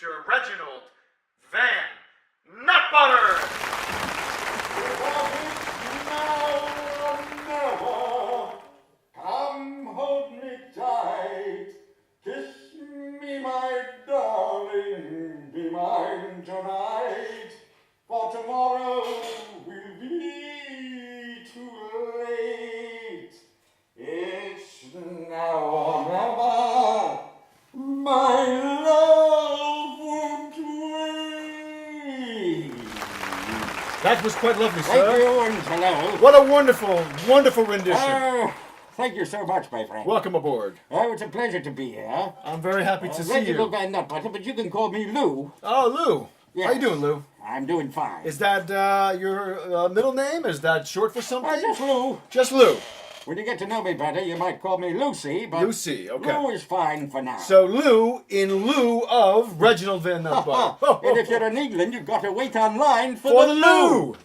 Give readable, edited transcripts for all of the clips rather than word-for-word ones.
Mr. Reginald Van Nutbutter. Come hold me tight, kiss me, my darling, be mine tonight, for tomorrow will be too late. It's now or never, my love won't wait. That was quite lovely, sir. Thank you, and hello. What a wonderful, wonderful rendition. Oh, thank you so much, my friend. Welcome aboard. Oh, it's a pleasure to be here. I'm very happy to see Reginald you. Van Nutbutter, but you can call me Lou. Oh, Lou. Yes. How you doing, Lou? I'm doing fine. Is that your middle name? Is that short for something? Just Lou. Just Lou. When you get to know me better, you might call me Lucy, but Lucy, okay. Lou is fine for now. So Lou in lieu of Reginald Van Nutbutter. And if you're in England, you've got to wait online for For the the Lou.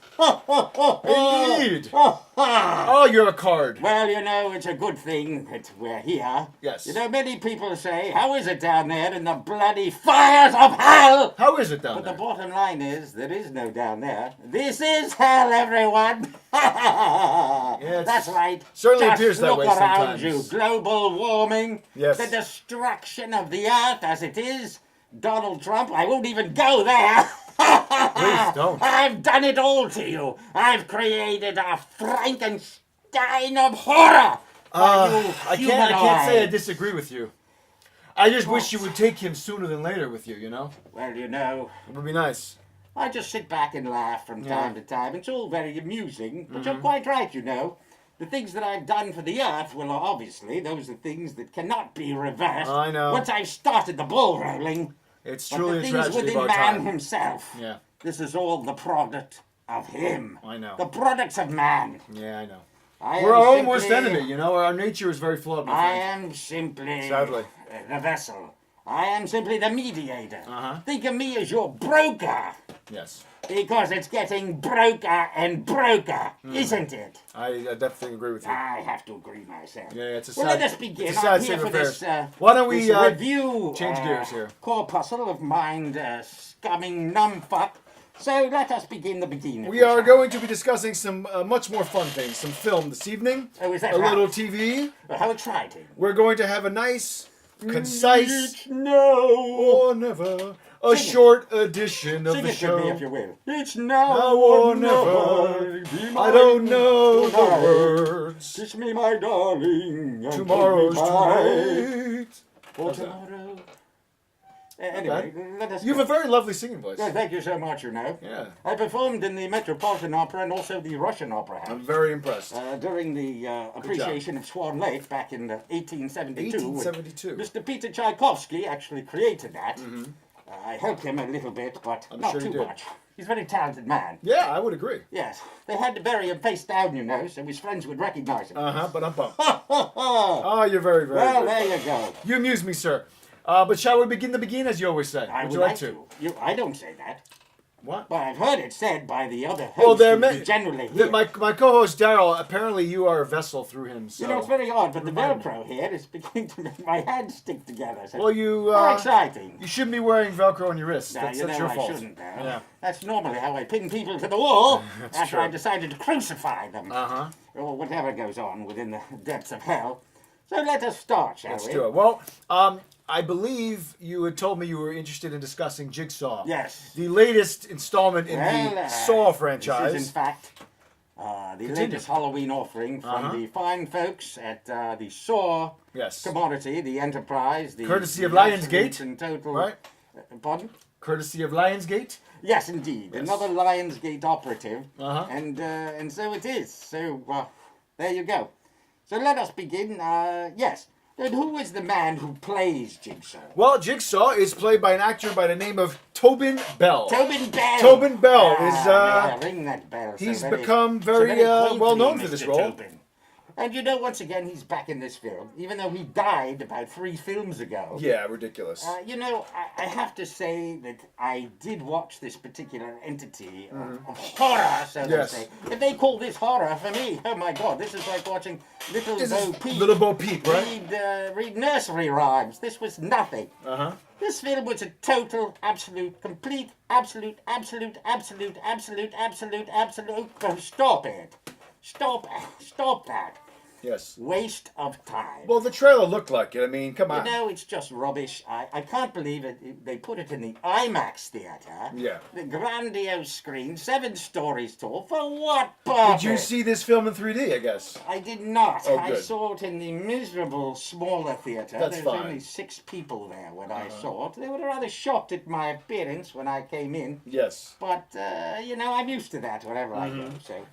Indeed. Oh, you're a card. Well, you know, it's a good thing that we're here. Yes. You know, many people say, how is it down there in the bloody fires of hell? How is it down But there? the bottom line is, there is no down there. This is hell, everyone. That's right. certainly Just appears that look way around sometimes. you. Global warming. Yes. The destruction of the earth as it is. Donald Trump, I won't even go there. Please don't. I've done it all to you. I've created a Frankenstein of horror. I can't say I humanoid. disagree with you. I just wish you would take him sooner than later with you, you know? Well, you know, It would be nice. I just sit back and laugh from time to time. It's all very amusing, but you're quite right, you know. The things that I've done for the earth, well, obviously, those are things that cannot be reversed. I know. Once I've started the ball rolling. It's But truly the a things tragedy within of our man time. himself. Yeah. This is all the product of him. I know. The products of man. Yeah, I know. I We're am our own simply- worst enemy, you know? Our nature is very flawed, my I friend. am simply Sadly. the vessel. I am simply the mediator. Uh-huh. Think of me as your broker. Yes. Because it's getting broker and broker, isn't it? I definitely agree with you. I have to agree myself. Yeah, it's a well, sad- let us begin. it's a sad I'm state here of for this, affairs. Why don't we, this review, change gears here? corpuscle of mind, scumming numfuck. So let us begin the beginning. We are going to be discussing some much more fun things. Some film this evening. Oh, is that a right? little TV. How exciting. We're going to have a nice, concise, No. or never, a short edition of Sing the it show. with me if you will. It's now, Now or never. Be I mine don't know the tonight. words. Kiss me, my darling. and Tomorrow's keep me mine. tonight. For How's that? tomorrow. Anyway, let us You have a very lovely singing voice. Yeah, thank you so much, you know. Yeah. I performed in the Metropolitan Opera and also the Russian Opera I'm House very impressed. during the appreciation of Swan Lake back in 1872. 1872. Mr. Peter Tchaikovsky actually created that. I helped him a little bit, but I'm not sure you too did. much. He's a very talented man. Yeah, I would agree. Yes, they had to bury him face down, you know, so his friends would recognize him. Uh-huh, but I'm bummed. Oh, you're very, very Well, good. there you go. You amuse me, sir. But shall we begin the begin, as you always say? I Would would you like to? I don't say that, What? but I've heard it said by the other hosts Well, there who we generally hear. my co-host Daryl. Apparently, you are a vessel through him. So. You know, it's very odd, but the Remind me. Velcro here is beginning to make my hands stick together. So Well, you how exciting. you shouldn't be wearing Velcro on your wrists. Now, That's you know your I fault. shouldn't, though. Yeah. That's normally how I pin people to the wall That's after true. I decided to crucify them. Uh-huh. Or whatever goes on within the depths of hell. So let us start, shall Let's we? do it. Well, I believe you had told me you were interested in discussing Jigsaw. Yes. The latest installment in Well, the Saw franchise. This is, in fact, the latest Halloween offering from the fine folks at the Saw Yes. commodity, the Enterprise, the Courtesy of the Lionsgate, absolute and total. right? Pardon? Courtesy of Lionsgate. Yes, indeed. Yes. Another Lionsgate operative. Uh-huh. And so it is. So, there you go. So let us begin. Yes. And who is the man who plays Jigsaw? Well, Jigsaw is played by an actor by the name of Tobin Bell. Tobin Bell. Tobin Bell is, yeah, ring that bell. he's so become so very, quaintly, well known for this Mr. role. Tobin. And you know, once again, he's back in this film, even though he died about 3 films ago. Yeah, ridiculous. You know, I have to say that I did watch this particular entity of horror, so Yes. to say. If they call this horror, for me, oh my God, this is like watching Little This Bo is Peep Little Bo Peep, right? read nursery rhymes. This was nothing. Uh-huh. This film was a total, absolute, complete, absolute. Stop it. Stop that. Yes. Waste of time. Well, the trailer looked like it. I mean, come on. You know, it's just rubbish. I can't believe it. They put it in the IMAX theater. Yeah. The grandiose screen, 7 stories tall. For what purpose? Did you see this film in 3D, I guess? I did not. Oh, I good. saw it in the miserable, smaller theater. That's There's fine. only 6 people there when I saw it. They were rather shocked at my appearance when I came in. Yes. But, you know, I'm used to that wherever I go, so...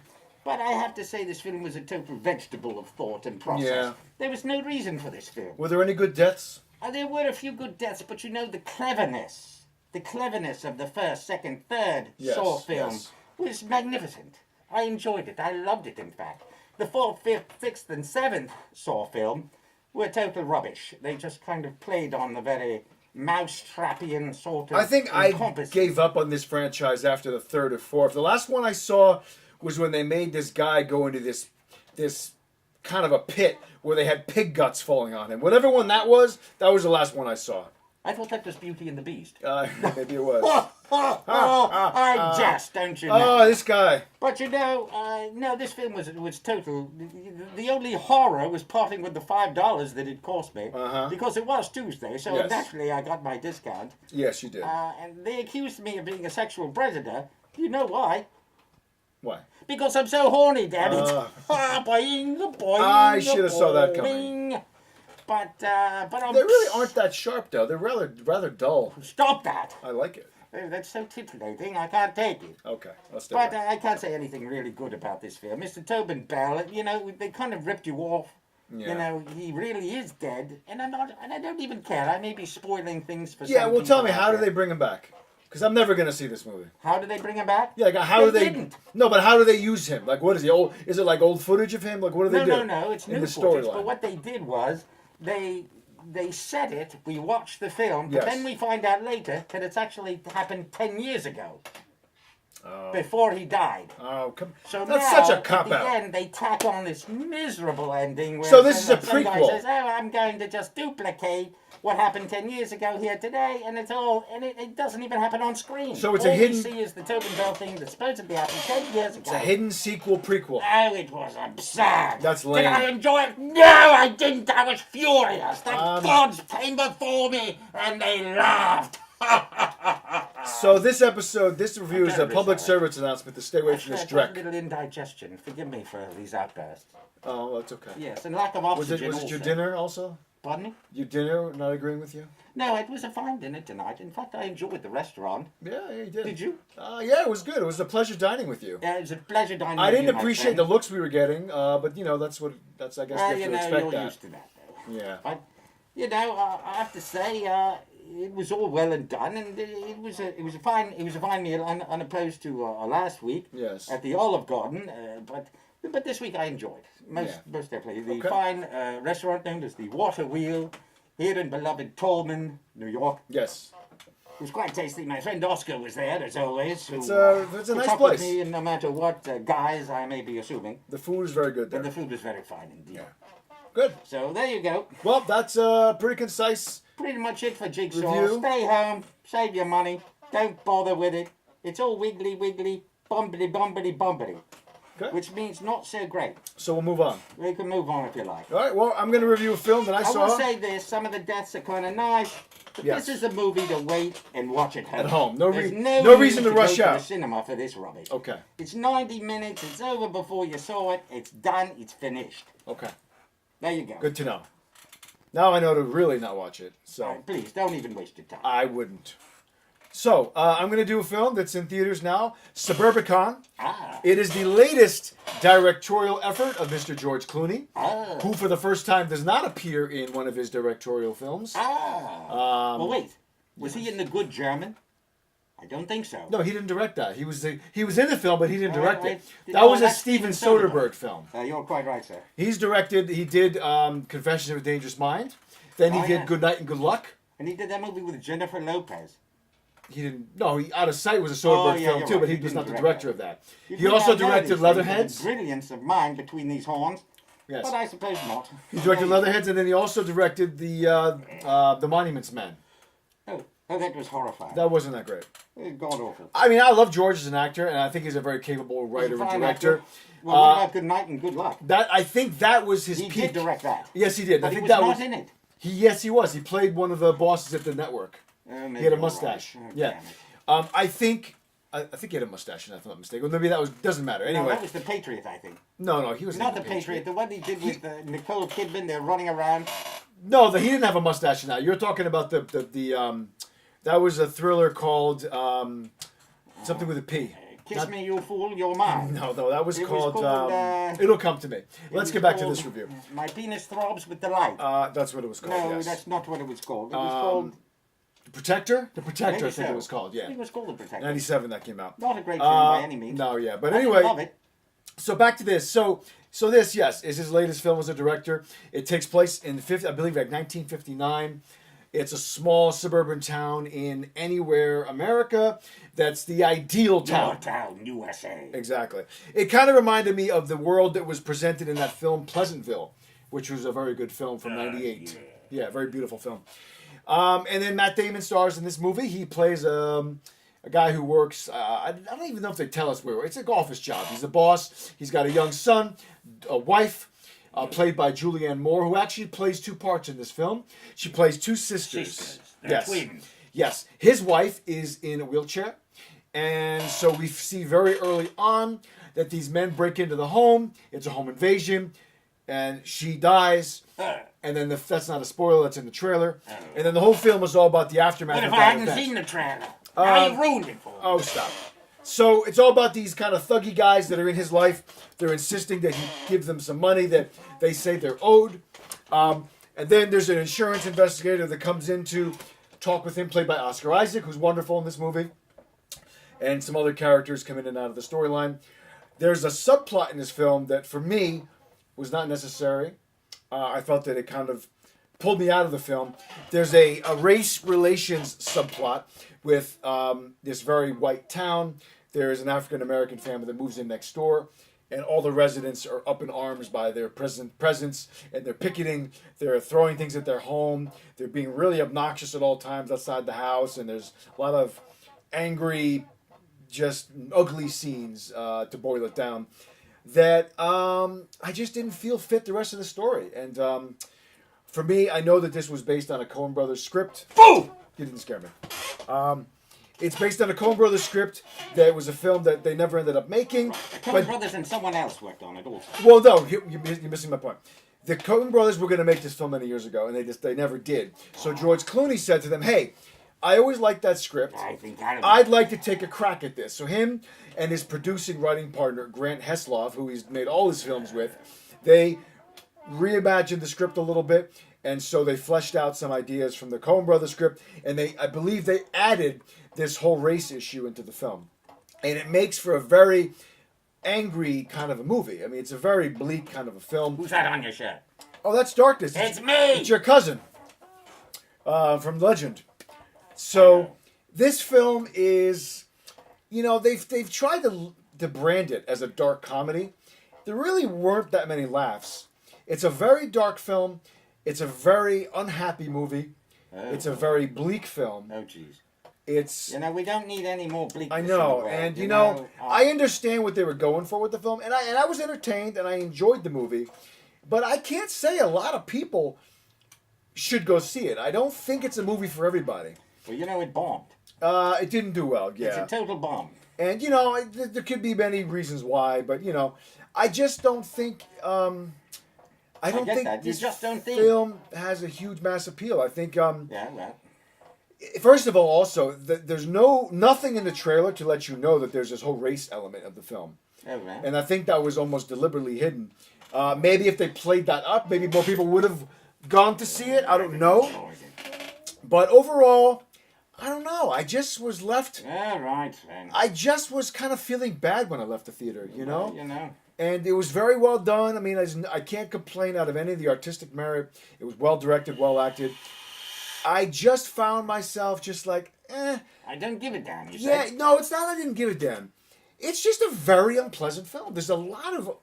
But I have to say this film was a total vegetable of thought and process. Yeah. There was no reason for this film. Were there any good deaths? There were a few good deaths, but you know, the cleverness of the first, second, third Yes, Saw film yes. was magnificent. I enjoyed it. I loved it, in fact. The 4th, 5th, 6th, and 7th Saw film were total rubbish. They just kind of played on the very mousetrapian sort of I think I encompassing. gave up on this franchise after the 3rd or 4th. The last one I saw was when they made this guy go into this kind of a pit where they had pig guts falling on him. Whatever one that was the last one I saw. I thought that was Beauty and the Beast. Maybe it was. I jest, don't you know? Oh, this guy. But you know, no, this film was total. The only horror was parting with the $5 that it cost me, because it was Tuesday, so Yes. naturally I got my discount. Yes, you did. And they accused me of being a sexual predator. You know why? Why? Because I'm so horny, damn it! Boing, boing, I should have saw that boing. But I'm... They really aren't that sharp, though. They're rather dull. Stop that! I like it. That's so titillating. I can't take it. Okay, let's do But it. I can't say anything really good about this film. Mr. Tobin Bell, you know, they kind of ripped you off. Yeah. You know, he really is dead, and I don't even care. I may be spoiling things for Yeah, some well, tell people me, out how do there. they bring him back? Because I'm never going to see this movie. How do they bring him back? Yeah, like, how do they... didn't. No, but how do they use him? Like, what is he, old... Is it like old footage of him? Like, what do they do? No, it's in new the footage. storyline? But what they did was, they said it, we watched the film, but Yes. then we find out later that it's actually happened 10 years ago. Oh. Before he died. Oh, come... So That's now, such a cop-out. At the end, they tack on this miserable ending where So this is a some guy prequel. says, "Oh, I'm going to just duplicate what happened 10 years ago here today," and it doesn't even happen on screen. So it's all a hidden- we see is the Tobin Bell thing that supposedly happened 10 years ago. It's a hidden sequel prequel. Oh, it was absurd. That's Did lame. I enjoy it? No, I didn't. I was furious. The gods came before me and they laughed. So this episode, this review is a terribly public sorry. service announcement to stay away from this I've got dreck. a little indigestion. Forgive me for these outbursts. Oh, that's okay. Yes, and lack of Was oxygen it your also. dinner also? Pardon me? Your dinner not agreeing with you? No, it was a fine dinner tonight. In fact, I enjoyed the restaurant. Yeah, you did. Did you? Yeah, it was good. It was a pleasure dining with you. Yeah, it was a pleasure dining I with didn't you, my appreciate friend. the looks we were getting, but you know that's I guess Well, you have to you know, expect you're that. used to that, though. Yeah. But, you know, I have to say, it was all well and done, and it was a fine meal, unopposed to last week Yes. at the Olive Garden. But this week I enjoyed most definitely the Okay. fine restaurant known as the Water Wheel here in beloved Tallman, New York. Yes. It was quite tasty. My friend Oscar was there, as always. Who, It's a puts nice up with place. me, no matter what guise I may be assuming. The food is very good there. And the food was very fine indeed. Yeah. Good. So there you go. Well, that's pretty concise. Pretty much it for Jigsaw. Review. Stay home, save your money, don't bother with it. It's all wiggly, bumbly, bumbly. Okay. Which means not so great. So we'll move on. We can move on if you like. All right. Well, I'm going to review a film that I I saw will say this, some of the deaths are kind of nice, but Yes. this is a movie to wait and watch at home. At home. No There's no reason to need rush go out. to the cinema for this rubbish. Okay. It's 90 minutes, it's over before you saw it, it's done, it's finished. Okay. There you go. Good to know. Now I know to really not watch it. So Right, please, don't even waste your time. I wouldn't. So I'm going to do a film that's in theaters now, Suburbicon. Ah. It is the latest directorial effort of Mr. George Clooney, Ah. who for the first time does not appear in one of his directorial films. Ah. Well, wait. Was he in The Good German? I don't think so. No, he didn't direct that. He was in the film, but he didn't direct it. Oh, That was a that's Steven Steven Soderbergh film. You're quite right, sir. He did Confessions of a Dangerous Mind. Then he Oh, did yeah. Good Night and Good Luck. And he did that movie with Jennifer Lopez. He didn't. No, Out of Sight was a Soderbergh yeah, film you're too, right. but he He was didn't not the direct director of that. You He do also not know directed these things, Leatherheads. the brilliance of mind between these horns. Yes. But I suppose not. He directed Leatherheads, and then he also directed the Monuments Men. Oh, that was horrifying. That wasn't that great. God awful. I mean, I love George as an actor, and I think he's a very capable writer and director. Well, what about Good Night and Good Luck? I think that was his He peak. did direct that. Yes, he did. But I think he was that not was in it. Yes, he was. He played one of the bosses at the network. Maybe He had a you're mustache. right. Oh, Yeah. damn it. I think he had a mustache, if I'm not mistaken. Well, maybe doesn't matter. Anyway. No, that was The Patriot, I think. No, he was Not The Patriot. The one he did with Nicole Kidman. They're running around. No, he didn't have a mustache in that. You're talking about the that was a thriller called something with a P. Kiss Me, You Fool, You're Mine. No, that was It called. was called it'll come to me. Let's get back to this review. My Penis Throbs with Delight. That's what it was called. No, yes. that's not what it was called. It was called... The Protector? The Protector, Maybe I think so. it was called, yeah. It was called The Protector. 97 that came out. Not a great film by any means. No, yeah. But I anyway, love it. so back to this. So this, yes, is his latest film as a director. It takes place in, I believe, like 1959. It's a small suburban town in anywhere America. That's the ideal town. Your town, USA. Exactly. It kind of reminded me of the world that was presented in that film Pleasantville, which was a very good film from '98. Yeah, very beautiful film. And then Matt Damon stars in this movie. He plays a guy who works, I don't even know if they tell us where. It's an office job. He's a boss. He's got a young son, a wife, played by Julianne Moore, who actually plays two parts in this film. She plays two sisters. They're twins. Yes. His wife is in a wheelchair. And so we see very early on that these men break into the home. It's a home invasion. And she dies. And then that's not a spoiler, that's in the trailer. And then the whole film is all about the aftermath What of if I that hadn't event. seen the trailer? Now you ruined it for me. Oh, stop. So it's all about these kind of thuggy guys that are in his life. They're insisting that he give them some money that they say they're owed. And then there's an insurance investigator that comes in to talk with him, played by Oscar Isaac, who's wonderful in this movie. And some other characters come in and out of the storyline. There's a subplot in this film that, for me, was not necessary. I felt that it kind of pulled me out of the film. There's a race relations subplot with this very white town. There is an African-American family that moves in next door, and all the residents are up in arms by their presence, and they're picketing. They're throwing things at their home. They're being really obnoxious at all times outside the house, and there's a lot of angry, just ugly scenes, to boil it down, that I just didn't feel fit the rest of the story. And for me, I know that this was based on a Coen Brothers script. Boom! You didn't scare me. It's based on a Coen Brothers script that was a film that they never ended up making. The Coen Brothers and someone else worked on it also. Well, no, you're missing my point. The Coen Brothers were going to make this film many years ago, and they never did. So George Clooney said to them, "Hey, I always liked that script. I'd like to take a crack at this." So him and his producing writing partner, Grant Heslov, who he's made all his films with, they reimagined the script a little bit, and so they fleshed out some ideas from the Coen Brothers script, and I believe they added this whole race issue into the film. And it makes for a very angry kind of a movie. I mean, it's a very bleak kind of a film. Who's that on your shirt? Oh, that's Darkness. It's me! It's your cousin from Legend. So this film is, they've tried to brand it as a dark comedy. There really weren't that many laughs. It's a very dark film. It's a very unhappy movie. Oh. It's a very bleak film. Oh, jeez. It's... we don't need any more bleakness. I know, in the world, and I understand what they were going for with the film, and I was entertained, and I enjoyed the movie, but I can't say a lot of people should go see it. I don't think it's a movie for everybody. Well, it bombed. It didn't do well, yeah. It's a total bomb. And, there could be many reasons why, but, I just don't think... I don't think this film has a huge mass appeal. I think... Yeah, well... First of all, also, there's nothing in the trailer to let you know that there's this whole race element of the film. Oh, right. And I think that was almost deliberately hidden. Maybe if they played that up, maybe more people would have gone to see it. I don't know. But overall, I don't know. I just was left... Yeah, right. Then. I just was kind of feeling bad when I left the theater, Well, And it was very well done. I mean, I can't complain out of any of the artistic merit. It was well directed, well acted. I just found myself just like, I don't give a damn, you yeah, said. no, it's not I didn't give a damn. It's just a very unpleasant film. There's a lot of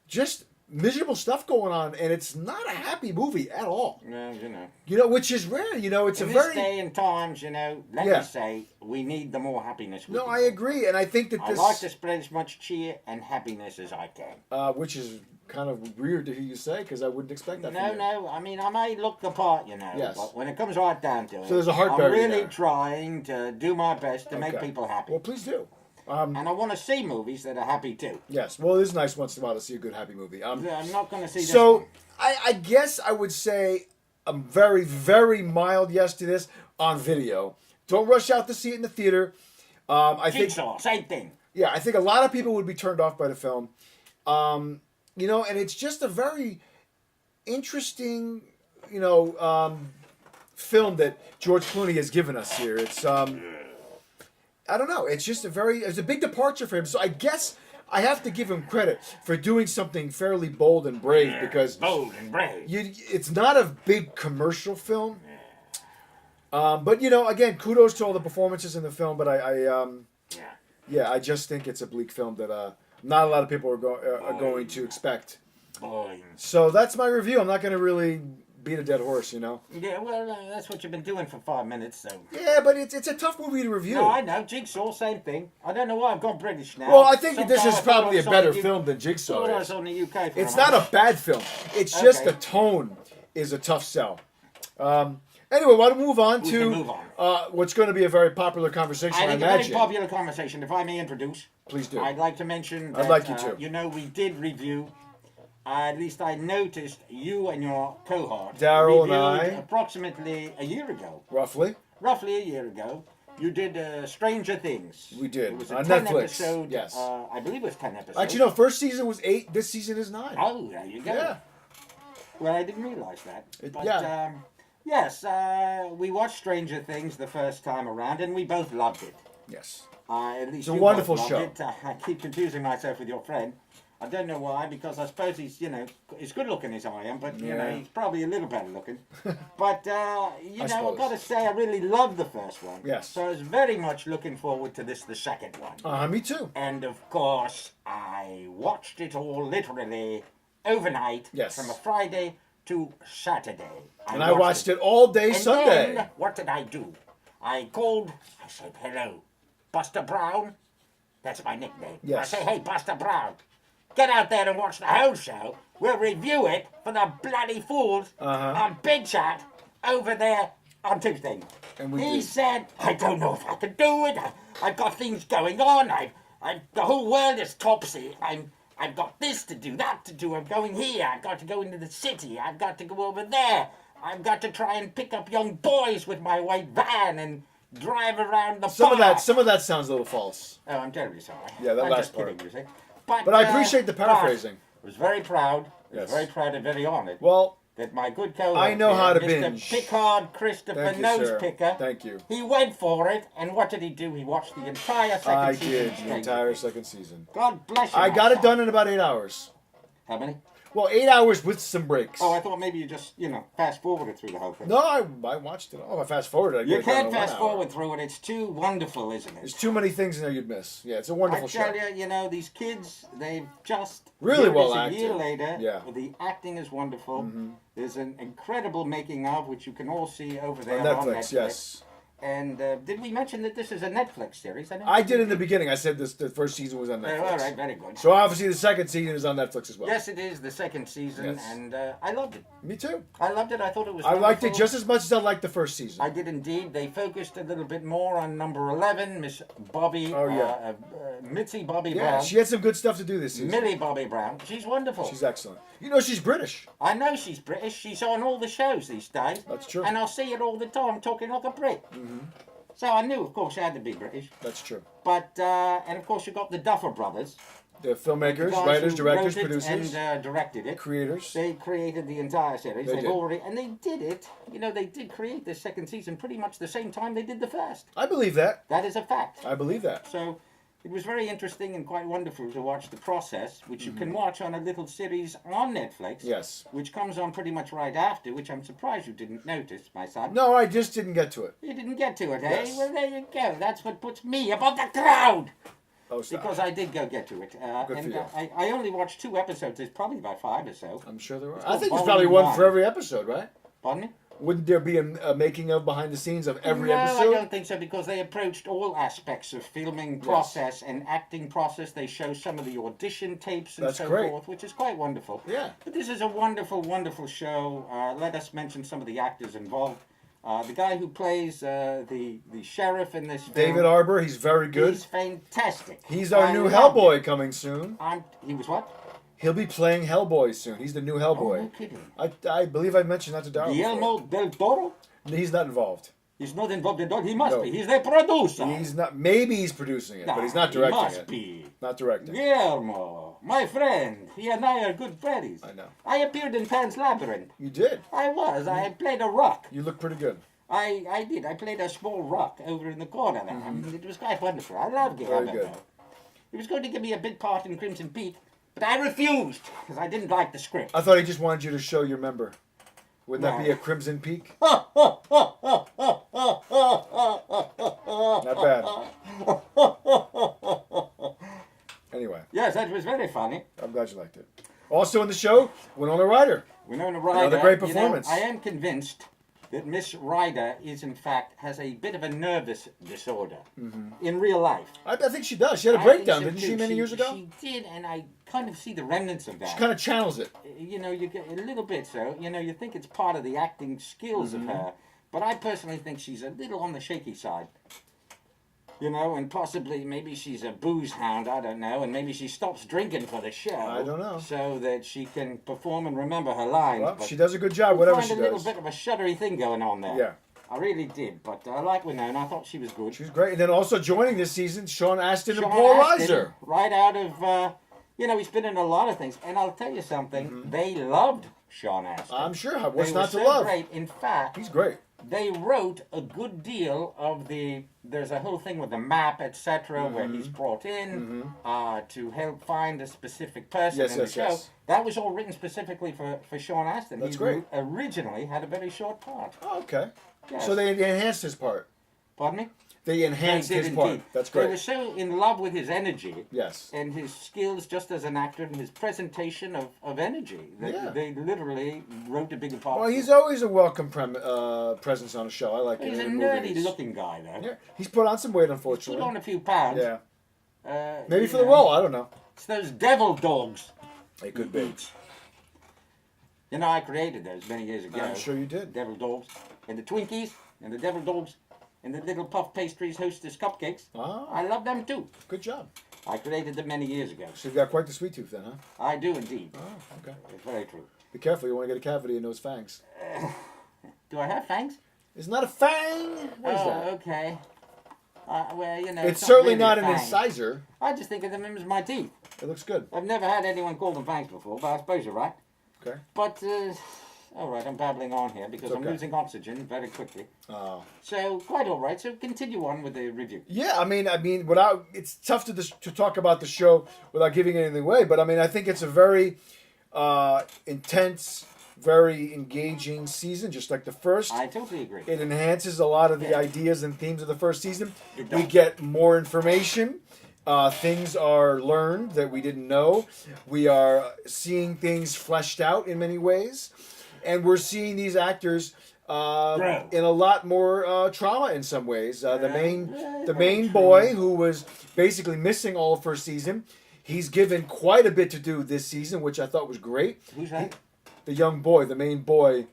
just miserable stuff going on, and it's not a happy movie at all. Well, you know. You know, which is rare. You know, it's In a this very day and times, you know, let Yeah. me say, we need the more happiness. We no. can I get. agree, and I think that I this, like to spread as much cheer and happiness as I can. which is kind of weird to hear you say, because I wouldn't expect that. No, from you. no. I mean, I may look the part, you know. Yes. But when it comes right down to it, So there's a heart I'm buried really there. trying to do my best to make Okay. people happy. Well, please do. And I want to see movies that are happy too. Yes. Well, it is nice once in a while to see a good happy movie. I'm not going to see this So one. I guess I would say a very, very mild yes to this on video. Don't rush out to see it in the theater. I think, Jigsaw, same thing. yeah, I think a lot of people would be turned off by the film. You know, and it's just a very interesting, you know, film that George Clooney has given us here. It's I don't know. It's just it's a big departure for him. So I guess I have to give him credit for doing something fairly bold and brave because Bold and brave. it's not a big commercial film. But you know, again, kudos to all the performances in the film. But I just think it's a bleak film that not a lot of people are going to expect. Boy. So that's my review. I'm not going to really beat a dead horse, you know. Yeah, well, that's what you've been doing for 5 minutes, so. Yeah, but it's a tough movie to review. No, I know. Jigsaw, same thing. I don't know why I've gone British now. Well, I think that this Somehow is I thought probably I a saw better the film than I Jigsaw thought I is. was on the UK for It's a not moment. a bad film. It's just Okay. the tone is a tough sell. Anyway, why don't we move on We to can move on. what's going to be a very popular conversation, I I think a very imagine. popular conversation, if I may introduce. Please do. I'd like to mention that, I'd like you to. You know, we did review, at least I noticed you and your cohort Daryl and reviewed I. approximately a year ago, Roughly. roughly a year ago, you did Stranger Things. We did, It was a on 10 Netflix, episode, yes. I believe it was 10 episodes. Actually, no, first season was 8. This season is 9. Oh, there you go. Yeah. Well, I didn't realise that. But, yeah. yes, we watched Stranger Things the first time around, and we both loved it. Yes. At least It's a you wonderful both show. loved it. I keep confusing myself with your friend. I don't know why, because I suppose he's, you know, as good looking as I am, but, you know, Yeah. he's probably a little better looking. But, you know, suppose. I've got to say, I really loved the first one. Yes. So I was very much looking forward to the second one. Me too. And, of course, I watched it all literally overnight. Yes. From a Friday to Saturday. And I watched it all day And Sunday. then, what did I do? I called, I said, hello, Buster Brown. That's my nickname. Yes. I say, hey, Buster Brown, get out there and watch the whole show. We'll review it for the bloody fools on Big Chat over there on Tuesday. And we he did. said, I don't know if I can do it. I've got things going on. The whole world is topsy. I've got this to do, that to do. I'm going here. I've got to go into the city. I've got to go over there. I've got to try and pick up young boys with my white van and drive around the Some park. of that sounds a little false. Oh, I'm terribly sorry. Yeah, that I'm last just part. kidding, you see. But But I appreciate the paraphrasing. I was very proud. I was Yes. very proud and very honoured Well, that my good co-host I know how to Mr. binge. Pickard Christopher Thank you, sir. Nosepicker. Thank you. He went for it, and what did he do? He watched the entire second I season. did of the Stranger entire Things. second season. God bless you. I my got it son. done in about 8 hours. How many? Well, 8 hours with some breaks. Oh, I thought maybe you just, you know, fast forwarded through the whole thing. No, I watched it. Oh, I fast forwarded. I You get it done can't in 1 fast hour. forward through it. It's too wonderful, isn't There's it? too many things in there you'd miss. Yeah, it's a wonderful I show. tell you, you know, these kids, they've just... Really here it well is acted. A year later, Yeah. the acting is wonderful. There's an incredible making of, which you can all see over there On on Netflix, yes. And did we mention that this is a Netflix series? I did in the beginning. I said the first season was on Oh, Netflix. all right, very good. So obviously the second season is on Netflix as well. Yes, it is the second season, Yes. and I loved it. Me too. I loved it. I thought it was I liked it wonderful. just as much as I liked the first season. I did indeed. They focused a little bit more on number 11, Miss Bobby, Oh, yeah. Mitzi Bobby Yeah, Brown. she had some good stuff to do this season. Millie Bobby Brown. She's wonderful. She's excellent. You know, she's British. I know she's British. She's on all the shows these days. That's true. And I see it all the time, talking like a Brit. So I knew, of course, she had to be British. That's true. But, and of course, you got the Duffer Brothers. The filmmakers, guys writers, who directors, wrote it producers, and directed it. creators. They created the entire series. They They've did. already, and they did it. You know, they did create the second season pretty much the same time they did the first. I believe that. That is a fact. I believe that. So it was very interesting and quite wonderful to watch the process, which you can watch on a little series on Netflix. Yes. Which comes on pretty much right after, which I'm surprised you didn't notice, my son. No, I just didn't get to it. You didn't get to it, eh? Yes. Well, there you go. That's what puts me above the crowd. Oh, stop. Because I did go get to it. Good and for you. I only watched 2 episodes. There's probably about 5 or so. I'm sure there are. It's I called think there's Volume probably one 1. for every episode, right? Pardon me? Wouldn't there be a making of behind the scenes of every no, episode? I don't think so, because they approached all aspects of filming process and acting process. They show some of the audition tapes and That's so great. forth, which is quite wonderful. Yeah. But this is a wonderful, wonderful show. Let us mention some of the actors involved. The guy who plays the sheriff in this film, David Arbor, he's very good. he's fantastic. He's our I new loved Hellboy it. coming soon. He was what? He'll be playing Hellboy soon. He's the new Oh, no Hellboy. kidding. I believe I mentioned that to Darryl. Guillermo del Toro? He's not involved. He's not involved in that. He must No. be. He's the producer. He's not. Maybe he's producing it, No, but he's not he directing must it. be. Not directing. Guillermo, my friend, he and I are good buddies. I know. I appeared in Pan's Labyrinth. You did. I was. I played a rock. You look pretty good. I did. I played a small rock over in the corner there. It was quite wonderful. I love Guillermo. Very good. He was going to give me a big part in Crimson Peak, but I refused because I didn't like the script. I thought he just wanted you to show your member. Wouldn't that No. be a Crimson Peak? Not Not bad. Anyway, Yes, that was very funny. I'm glad you liked it. Also in the show, Winona Ryder. Winona Ryder. Another great you know, performance. I am convinced that Miss Ryder is, in fact, has a bit of a nervous disorder in real life. I think she does. She had a I breakdown, think so, didn't she, too. many years ago? She did, and I kind of see the remnants of that. She kind of channels it. You know, you get a little bit so. You know, you think it's part of the acting skills of her, but I personally think she's a little on the shaky side. You know, and possibly maybe she's a booze hound, I don't know, and maybe she stops drinking for the show. I don't know. So that she can perform and remember her lines. Well, but she does a good job, I whatever find she a little does. bit of a shuddery thing going on there. Yeah. I really did, but I like Winona. I thought she was good. She's great. And then also joining this season, Sean Astin and Sean Paul Astin, Reiser. right out of, you know, he's been in a lot of things. And I'll tell you something, they loved Sean Astin. I'm sure. What's They not were to so love? Great. In fact, He's great. they wrote a good deal of there's a whole thing with the map, etc., where he's brought in to help find a specific person Yes, in the yes, show. yes. That was all written specifically for Sean Astin. That's he great. Originally had a very short part. Oh, okay. Yes. So they enhanced his part. Pardon me? They enhanced They did his part. indeed. That's They were great. so in love with his energy Yes. and his skills just as an actor and his presentation of energy that Yeah. they literally wrote a bigger part. Well, he's always a welcome presence on a show. I like him He's a in nerdy movies. looking guy, though. Yeah, he's put on some weight, Put unfortunately. on a few pounds. Yeah, Maybe maybe for the role. I don't know. It's those devil dogs. It could be. You know, I created those many years ago. I'm sure you did. Devil dogs. And the Twinkies, and the devil dogs, and the little puff pastries hostess cupcakes. Ah, I love them too. good job. I created them many years ago. So you've got quite the sweet tooth then, huh? I do indeed. Oh, okay. It's very true. Be careful. You want to get a cavity in those fangs. Do I have fangs? It's not a fang. What is Oh, that? okay. Well, you know, It's certainly really not an fangs. incisor. I just think of them as my teeth. It looks good. I've never had anyone call them fangs before, but I suppose you're right. Okay. But, all right, I'm babbling on here because It's I'm okay. losing oxygen very quickly. Oh. So, quite all right. So, continue on with the review. Yeah, I mean, without it's tough to talk about the show without giving anything away. But I mean, I think it's a very intense, very engaging season, just like the first. I totally agree. It enhances a lot of the Yeah. ideas and themes of the first season. It We does. get more information. Things are learned that we didn't know. We are seeing things fleshed out in many ways. And we're seeing these actors Grow. in a lot more trauma in some ways. The Yeah, main true. boy, who was basically missing all of first season, he's given quite a bit to do this season, which I thought was great. Who's that? The young boy, the main boy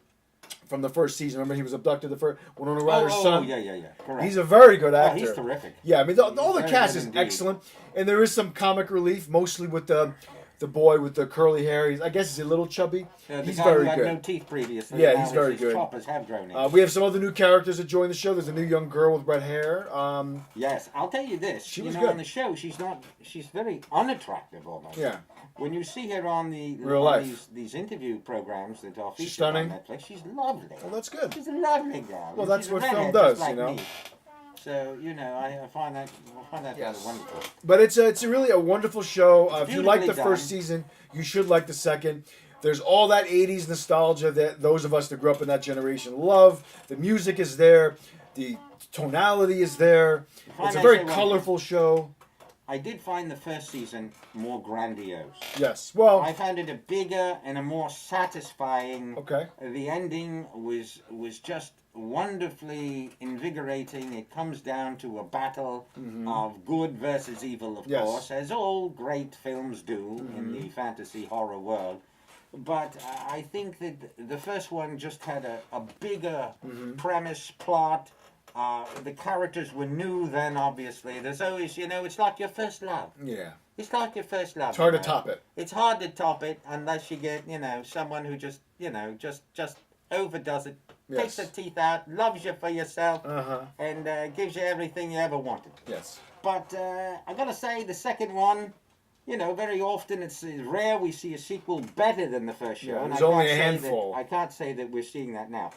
from the first season. Remember, he was abducted the first Winona Ryder's son. Yeah. Correct. He's a very good Oh, actor. he's terrific. Yeah, I mean, all the very cast good is indeed. excellent, and there is some comic relief, mostly with the boy with the curly hair. I guess he's a little chubby. The He's guy very who had good. no teeth previously. Yeah, now he's very his good. choppers have grown in. We have some other new characters that join the show. There's a new young girl with red hair. Yes, I'll tell you this. She you was know, good. on the show, she's very unattractive almost. Yeah. When you see her on the Real on life. these interview programs that are She's featured stunning. on Netflix, she's lovely. Well, that's good. She's a lovely girl. Well, that's She's a what film redhead, does, just you like know. me. So you know, I find that Yes. rather wonderful. But it's really a wonderful show. If you like the Beautifully first done. season, you should like the second. There's all that 80s nostalgia that those of us that grew up in that generation love. The music is there. The tonality is there. If I It's a may very say one colorful show. I did find the first season more grandiose. Yes. Well. I found it a bigger and a more satisfying. Okay. The ending was just wonderfully invigorating. It comes down to a battle of good versus evil, of Yes. course, as all great films do in the fantasy horror world. But I think that the first one just had a bigger premise, plot. The characters were new then, obviously. There's always, it's like your first love. Yeah. It's like your first love. It's hard to top it. It's hard to top it unless you get, someone who just, just overdoes it, takes the teeth out, loves you for yourself, and gives you everything you ever wanted. Yes. But I gotta say, the second one, very often it's rare we see a sequel better than the first show. Yeah, and there's I only can't a say handful. I can't say that we're seeing that now.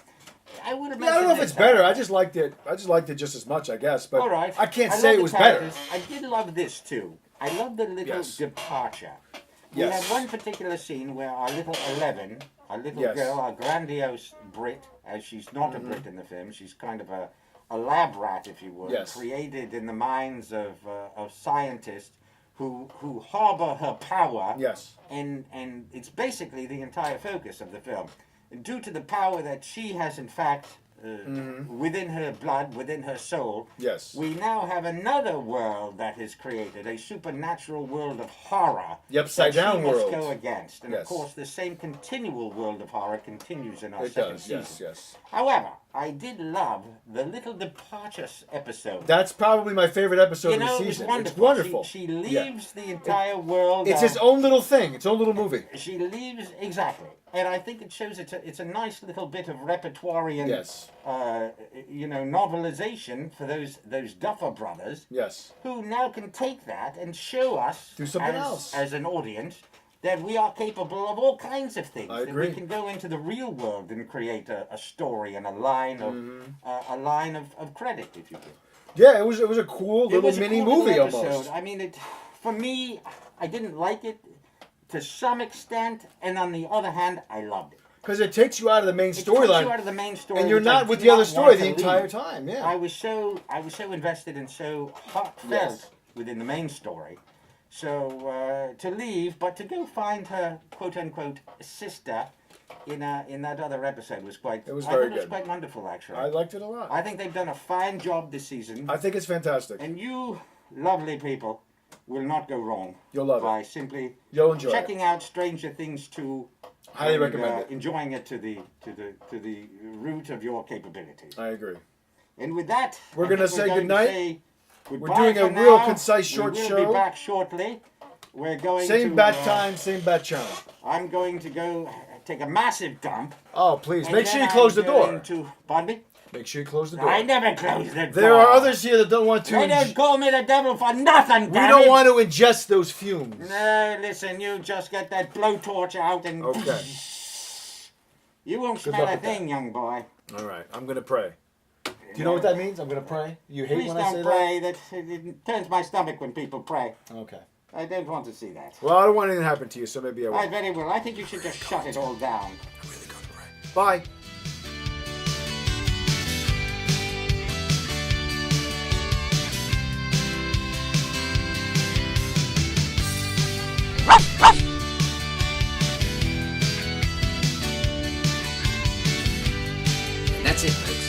I would have. Yeah, I don't know if it's better. I just liked it. I just liked it just as much, I guess. But All right. I can't love say it the was better. characters. I did love this too. I love the little Yes. departure. We Yes. have one particular scene where our little 11, our little Yes. girl, our grandiose Brit, as she's not a Brit in the film, she's kind of a lab rat, if you would, Yes. created in the minds of scientists who harbor her power. Yes. And it's basically the entire focus of the film. Due to the power that she has, in fact, within her blood, within her soul, Yes. we now have another world that is created, a supernatural world of horror. The upside that down she world. must go against. And of Yes. course, the same continual world of horror continues in our It second does. season. Yes. Yes. However, I did love the little departure episode. That's probably my favorite episode of the it was season. wonderful. It's wonderful. She Yeah. leaves the entire world. It's his own little thing. Its own little movie. She leaves exactly, and I think it shows it's a nice little bit of repertorian, Yes. novelization for those Duffer brothers, Yes. who now can take that and show us Do something as, else. as an audience that we are capable of all kinds of things. I that agree. we can go into the real world and create a story and a line of credit, if you will. Yeah, it was a cool It little was a mini cool movie little episode. almost. I mean, for me, I didn't like it to some extent, and on the other hand, I loved it. Because it takes you out of the main It takes you storyline, out of the main story, and you're which I not with did the other not story want the to entire leave. time. Yeah. I was so invested and so heartfelt Yes. within the main story. So to leave, but to go find her quote unquote sister in that other episode was quite. It was I very thought it was good. quite wonderful, actually. I liked it a lot. I think they've done a fine job this season, I think it's fantastic. and you lovely people will not go wrong. You'll love by it. simply You'll enjoy it. checking out Stranger Things 2. Highly and, recommend it. Enjoying it to the root of your capabilities. I agree. And with that, We're I gonna think say going goodnight. to say We're goodbye doing a for real now. concise short we will show. be back shortly. We're going Same to, bat time, same bat channel. I'm going to go take a massive dump. Oh, please. and Make sure then you close I'm the door. going pardon me? Make sure you close the I door. never close the door. There are others here that don't want to. They don't call me the devil for nothing, We damn don't it. want to ingest those fumes. No, listen, you just get that blowtorch out and... Okay. You won't Good smell luck a with that. thing, young boy. All right. I'm going to pray. Do you know what that means? I'm going to pray. You hate Please when I say don't pray. It turns my stomach when people pray. that? Okay. I don't want to see that. Well, I don't want anything to happen to you, so maybe I I will. very well. I think you should just shut it all down. Bye. And that's it, folks.